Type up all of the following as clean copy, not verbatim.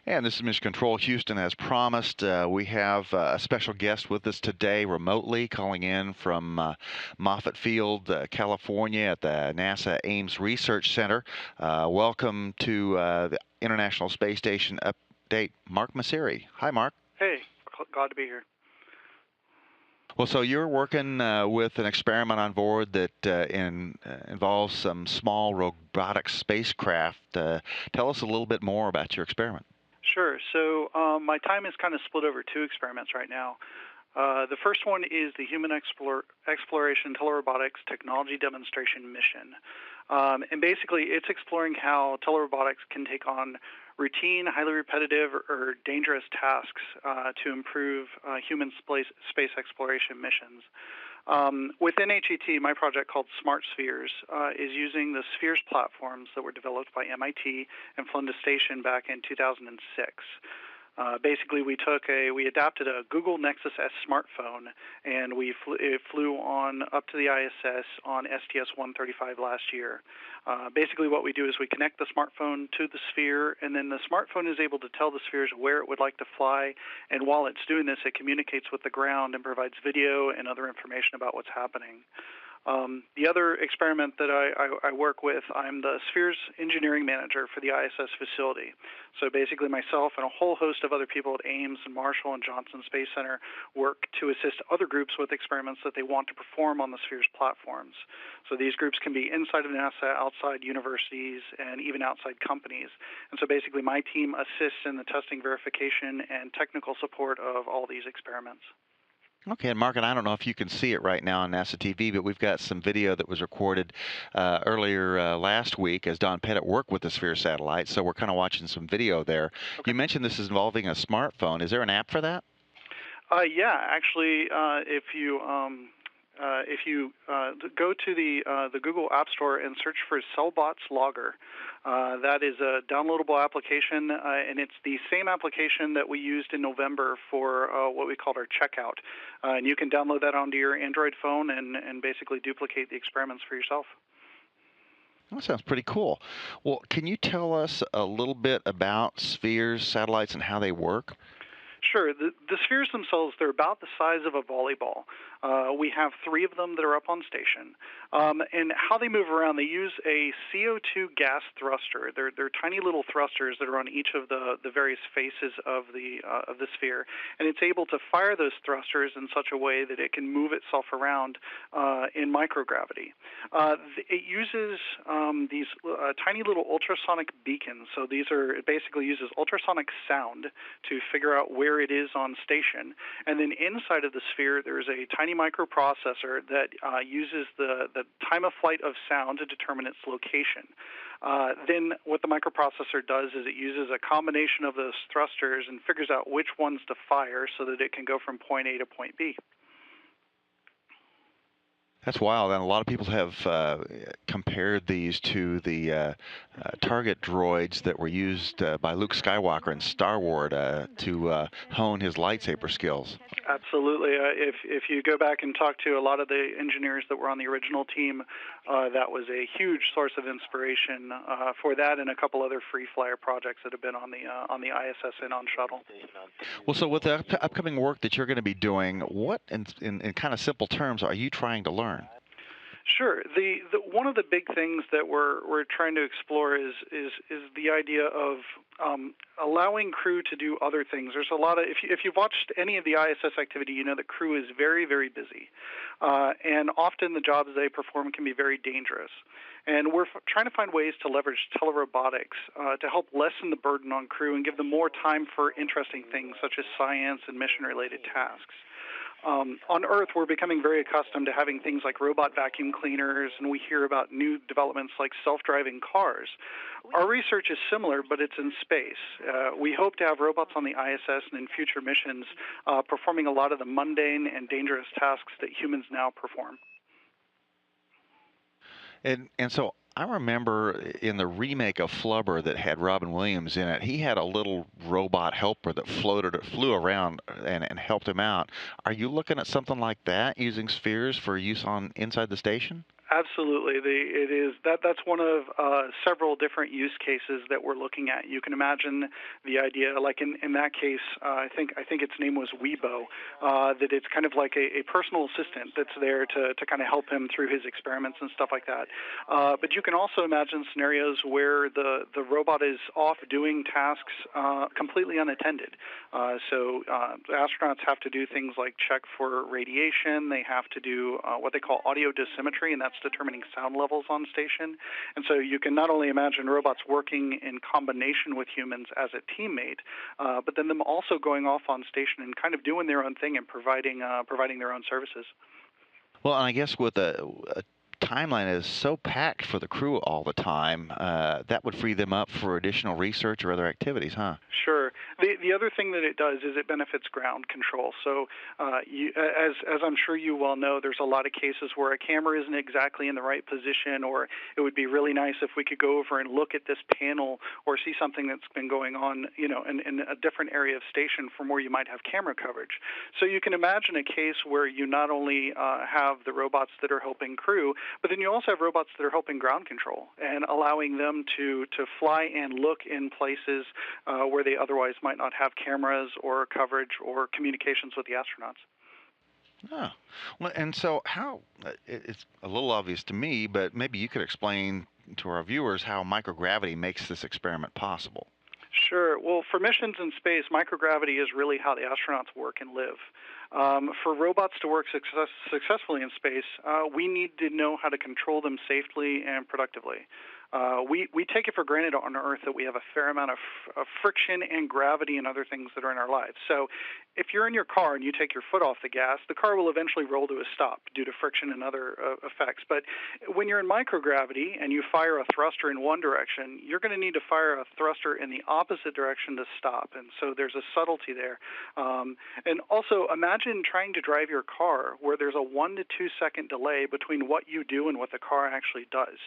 And this is Mission Control Houston. As promised, we have a special guest with us today remotely, calling in from Moffett Field, California at the NASA Ames Research Center. Welcome to the International Space Station update, Mark Masseri. Hi, Mark. Hey, glad to be here. Well, so you're working with an experiment on board that involves some small robotic spacecraft. Tell us a little bit more about your experiment. Sure. So my time is kind of split over two experiments right now. The first one is the Human Exploration Telerobotics Technology Demonstration Mission. And basically, it's exploring how telerobotics can take on routine, highly repetitive, or dangerous tasks to improve human space exploration missions. Within HET, my project called Smart Spheres is using the Spheres platforms that were developed by MIT and flown to station back in 2006. Basically, we adapted a Google Nexus S smartphone, and it flew on up to the ISS on STS-135 last year. Basically, what we do is we connect the smartphone to the sphere, and then the smartphone is able to tell the spheres where it would like to fly, and while it's doing this, it communicates with the ground and provides video and other information about what's happening. The other experiment that I work with, I'm the Spheres engineering manager for the ISS facility. So basically myself and a whole host of other people at Ames and Marshall and Johnson Space Center work to assist other groups with experiments that they want to perform on the Spheres platforms. So these groups can be inside of NASA, outside universities, and even outside companies. And so basically my team assists in the testing, verification, and technical support of all these experiments. Okay, and Mark, and I don't know if you can see it right now on NASA TV, but we've got some video that was recorded earlier last week as Don Pettit worked with the Sphere satellite, so we're kind of watching some video there. Okay. You mentioned this is involving a smartphone. Is there an app for that? Yeah, actually, if you go to the Google App Store and search for Cellbots Logger, that is a downloadable application, and it's the same application that we used in November for what we called our checkout. And you can download that onto your Android phone and basically duplicate the experiments for yourself. That sounds pretty cool. Well, can you tell us a little bit about Spheres satellites and how they work? Sure. The spheres themselves, they're about the size of a volleyball. We have 3 of them that are up on station. And how they move around, they use a CO2 gas thruster. They're tiny little thrusters that are on each of the various faces of the sphere. And it's able to fire those thrusters in such a way that it can move itself around in microgravity. It uses these tiny little ultrasonic beacons. So it basically uses ultrasonic sound to figure out where it is on station. And then inside of the sphere, there's a tiny microprocessor that uses the time of flight of sound to determine its location. Then what the microprocessor does is it uses a combination of those thrusters and figures out which ones to fire so that it can go from point A to point B. That's wild, and a lot of people have compared these to the target droids that were used by Luke Skywalker in Star Wars to hone his lightsaber skills. Absolutely. If you go back and talk to a lot of the engineers that were on the original team, that was a huge source of inspiration for that and a couple other free flyer projects that have been on the ISS and on shuttle. Well, so with the upcoming work that you're going to be doing, what in kind of simple terms are you trying to learn? Sure. One of the big things that we're trying to explore is the idea of allowing crew to do other things. There's a lot of if you've watched any of the ISS activity, you know that crew is very, very busy, and often the jobs they perform can be very dangerous. And we're trying to find ways to leverage telerobotics to help lessen the burden on crew and give them more time for interesting things such as science and mission-related tasks. On Earth, we're becoming very accustomed to having things like robot vacuum cleaners, and we hear about new developments like self-driving cars. Our research is similar, but it's in space. We hope to have robots on the ISS and in future missions performing a lot of the mundane and dangerous tasks that humans now perform. And so I remember in the remake of Flubber that had Robin Williams in it, he had a little robot helper that flew around and helped him out. Are you looking at something like that, using spheres for use inside the station? Absolutely, it is that's one of several different use cases that we're looking at. You can imagine the idea, like in that case, I think its name was Weibo, that it's kind of like a personal assistant that's there to kind of help him through his experiments and stuff like that. But you can also imagine scenarios where the robot is off doing tasks completely unattended. The astronauts have to do things like check for radiation. They have to do what they call audio dosimetry, and that's determining sound levels on station. And so you can not only imagine robots working in combination with humans as a teammate, but then them also going off on station and kind of doing their own thing and providing their own services. Well, and I guess with a timeline is so packed for the crew all the time, that would free them up for additional research or other activities, huh? Sure. The other thing that it does is it benefits ground control. So, as I'm sure you well know, there's a lot of cases where a camera isn't exactly in the right position, or it would be really nice if we could go over and look at this panel or see something that's been going on, in a different area of station from where you might have camera coverage. So you can imagine a case where you not only have the robots that are helping crew, but then you also have robots that are helping ground control and allowing them to fly and look in places where they otherwise might not have cameras or coverage or communications with the astronauts. Oh, well, and so it's a little obvious to me, but maybe you could explain to our viewers how microgravity makes this experiment possible. Sure. Well, for missions in space, microgravity is really how the astronauts work and live. For robots to work successfully in space, we need to know how to control them safely and productively. We take it for granted on Earth that we have a fair amount of friction and gravity and other things that are in our lives. So if you're in your car and you take your foot off the gas, the car will eventually roll to a stop due to friction and other effects. But when you're in microgravity and you fire a thruster in one direction, you're going to need to fire a thruster in the opposite direction to stop. And so there's a subtlety there. And also imagine trying to drive your car where there's a 1 to 2 second delay between what you do and what the car actually does.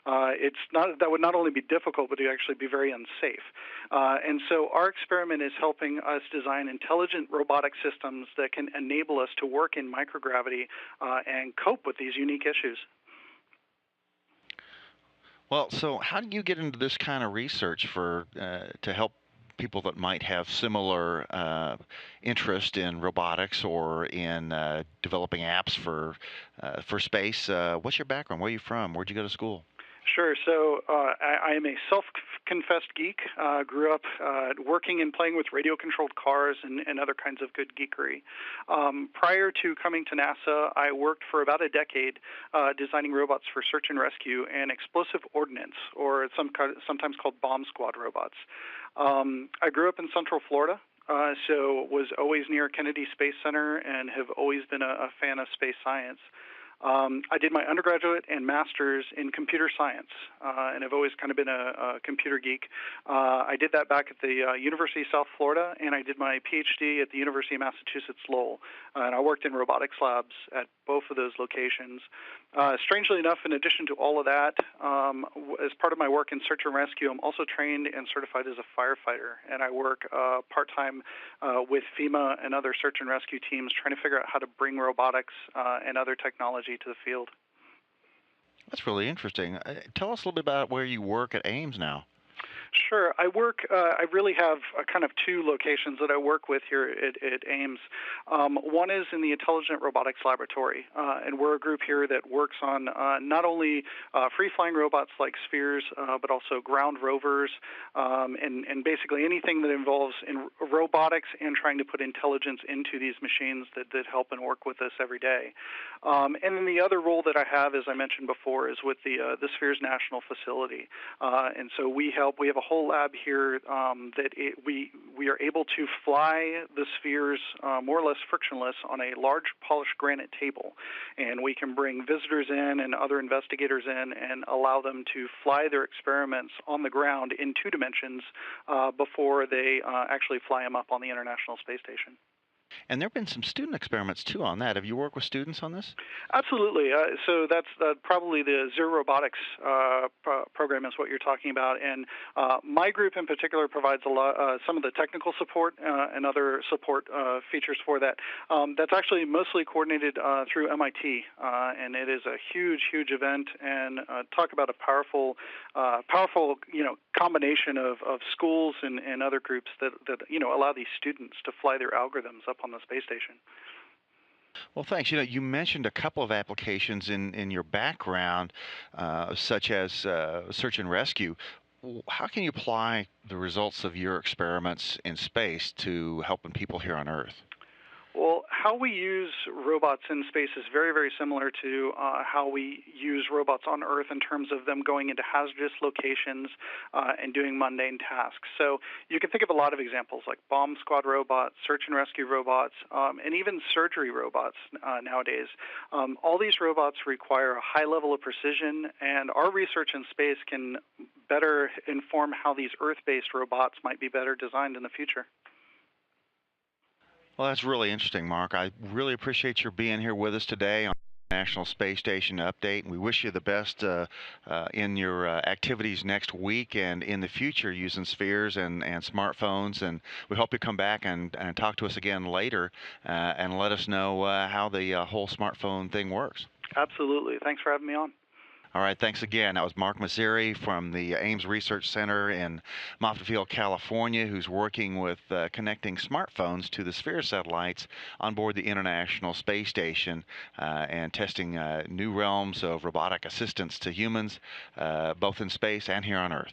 That would not only be difficult, but it would actually be very unsafe. And so our experiment is helping us design intelligent robotic systems that can enable us to work in microgravity and cope with these unique issues. Well, so how do you get into this kind of research to help people that might have similar interest in robotics or in developing apps for space? What's your background? Where are you from? Where'd you go to school? Sure. So I am a self-confessed geek. Grew up working and playing with radio-controlled cars and other kinds of good geekery. Prior to coming to NASA, I worked for about a decade designing robots for search and rescue and explosive ordnance, or sometimes called bomb squad robots. I grew up in Central Florida. So was always near Kennedy Space Center and have always been a fan of space science. I did my undergraduate and master's in computer science, and I've always kind of been a computer geek. I did that back at the University of South Florida, and I did my PhD at the University of Massachusetts Lowell, and I worked in robotics labs at both of those locations. Strangely enough, in addition to all of that, as part of my work in search and rescue, I'm also trained and certified as a firefighter, and I work part-time with FEMA and other search and rescue teams trying to figure out how to bring robotics and other technology to the field. That's really interesting. Tell us a little bit about where you work at Ames now. Sure. I really have kind of two locations that I work with here at Ames. One is in the Intelligent Robotics Laboratory, and we're a group here that works on not only free-flying robots like spheres, but also ground rovers, and basically anything that involves in robotics and trying to put intelligence into these machines that help and work with us every day. And then the other role that I have, as I mentioned before, is with the Spheres National Facility. And so we have a whole lab here we are able to fly the spheres more or less frictionless on a large polished granite table, and we can bring visitors in and other investigators in and allow them to fly their experiments on the ground in 2 dimensions before they actually fly them up on the International Space Station. And there have been some student experiments too on that. Have you worked with students on this? Absolutely. So that's probably the Zero Robotics program is what you're talking about, and my group in particular provides a lot, some of the technical support and other support features for that. That's actually mostly coordinated through MIT, and it is a huge, huge event. And talk about a powerful, combination of schools and other groups that allow these students to fly their algorithms up on the space station. Well, thanks. You mentioned a couple of applications in your background, such as search and rescue. How can you apply the results of your experiments in space to helping people here on Earth? Well, how we use robots in space is very, very similar to how we use robots on Earth in terms of them going into hazardous locations and doing mundane tasks. So you can think of a lot of examples like bomb squad robots, search and rescue robots, and even surgery robots nowadays. All these robots require a high level of precision, and our research in space can better inform how these Earth-based robots might be better designed in the future. Well, that's really interesting, Mark. I really appreciate your being here with us today on the National Space Station Update. And we wish you the best in your activities next week and in the future using spheres and smartphones. And we hope you come back and talk to us again later and let us know how the whole smartphone thing works. Absolutely. Thanks for having me on. All right, thanks again. That was Mark Mazzeri from the Ames Research Center in Moffett Field, California, who's working with connecting smartphones to the Sphere satellites on board the International Space Station and testing new realms of robotic assistance to humans, both in space and here on Earth.